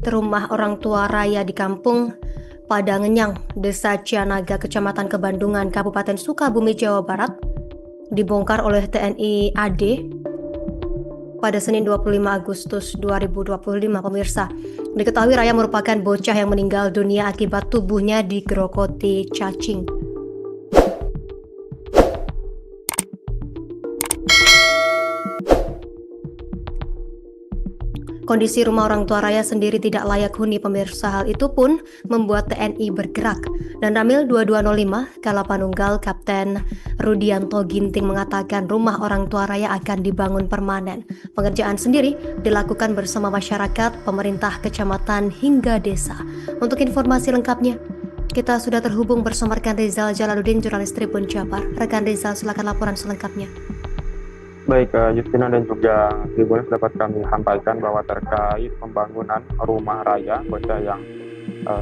Rumah orang tua Raya di kampung Padangenyang, Desa Cianaga, Kecamatan Kebandungan, Kabupaten Sukabumi, Jawa Barat, dibongkar oleh TNI AD pada Senin 25 Agustus 2025, pemirsa. Diketahui Raya merupakan bocah yang meninggal dunia akibat tubuhnya digerogoti cacing. Kondisi rumah orang tua Raya sendiri tidak layak huni, pemirsa. Hal itu pun membuat TNI bergerak. Dan Ramil 2205 Kalapanunggal Kapten Rudianto Ginting mengatakan rumah orang tua Raya akan dibangun permanen. Pengerjaan sendiri dilakukan bersama masyarakat, pemerintah kecamatan hingga desa. Untuk informasi lengkapnya, kita sudah terhubung bersama rekan Rizal Jalaluddin, jurnalis Tribun Jabar. Rekan Rizal, silakan laporan selengkapnya. Baik, Justina dan juga Tribuners, dapat kami sampaikan bahwa terkait pembangunan rumah Raya bocah yang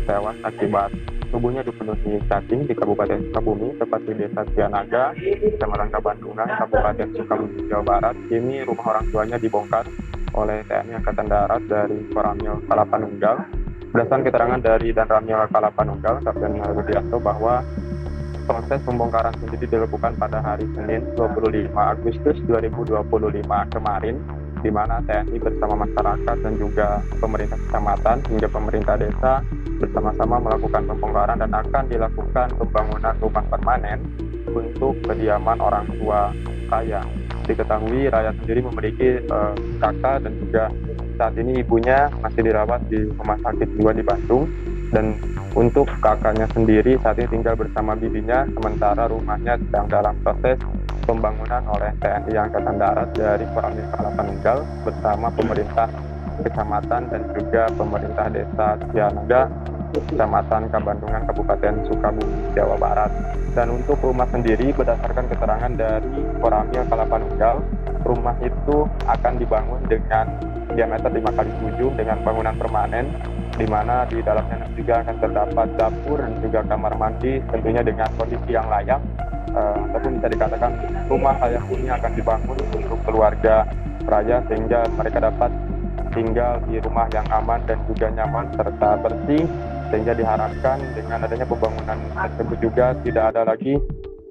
tewas akibat tubuhnya dipenuhi cacing di Kabupaten Sukabumi, tepat di Desa Cianaga, Kecamatan Kebandungan, Kabupaten Sukabumi, Jawa Barat. Kini rumah orang tuanya dibongkar oleh TNI Angkatan Darat dari Koramil Kalapanunggal. Berdasarkan keterangan dari Danramil Kalapanunggal, Kapten Rudianto, bahwa proses pembongkaran sendiri dilakukan pada hari Senin 25 Agustus 2025 kemarin, di mana TNI bersama masyarakat dan juga pemerintah kecamatan hingga pemerintah desa bersama-sama melakukan pembongkaran dan akan dilakukan pembangunan rumah permanen untuk kediaman orang tua Raya. Diketahui Raya sendiri memiliki kakak dan juga saat ini ibunya masih dirawat di rumah sakit jiwa di Bandung, dan untuk kakaknya sendiri saat ini tinggal bersama bibinya, sementara rumahnya sedang dalam proses pembangunan oleh TNI Angkatan Darat dari Koramil Kalapanunggal bersama pemerintah kecamatan dan juga pemerintah desa Cianaga, Kecamatan Kebandungan, Kabupaten Sukabumi, Jawa Barat. Dan untuk rumah sendiri, berdasarkan keterangan dari Koramil Kalapanunggal, rumah itu akan dibangun dengan diameter 5x7 dengan bangunan permanen, di mana di dalamnya juga akan terdapat dapur dan juga kamar mandi, tentunya dengan kondisi yang layak, ataupun bisa dikatakan rumah layak huni akan dibangun untuk keluarga Raya sehingga mereka dapat tinggal di rumah yang aman dan juga nyaman serta bersih, sehingga diharapkan dengan adanya pembangunan tersebut juga tidak ada lagi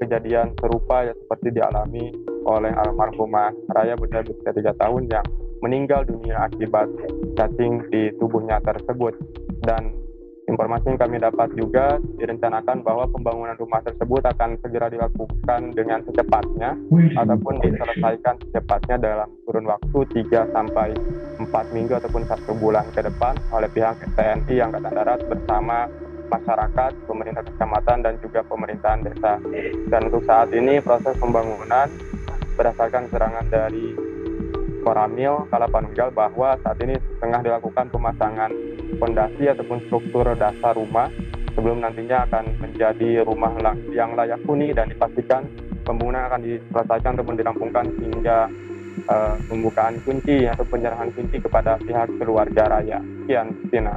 kejadian serupa yang seperti dialami oleh almarhumah Raya bocah berusia 3 tahun yang meninggal dunia akibat cacing di tubuhnya tersebut. Dan informasi yang kami dapat juga direncanakan bahwa pembangunan rumah tersebut akan segera dilakukan dengan secepatnya ataupun diselesaikan secepatnya dalam kurun waktu 3 sampai 4 minggu ataupun 1 bulan ke depan oleh pihak TNI Angkatan Darat bersama masyarakat, pemerintah kecamatan dan juga pemerintahan desa. Dan untuk saat ini proses pembangunan berdasarkan keterangan dari Koramil Kalapanunggal bahwa saat ini tengah dilakukan pemasangan fondasi ataupun struktur dasar rumah sebelum nantinya akan menjadi rumah yang layak huni, dan dipastikan pembangunan akan diselesaikan ataupun dirampungkan hingga pembukaan kunci atau penyerahan kunci kepada pihak keluarga Raya. Sekian, Tina.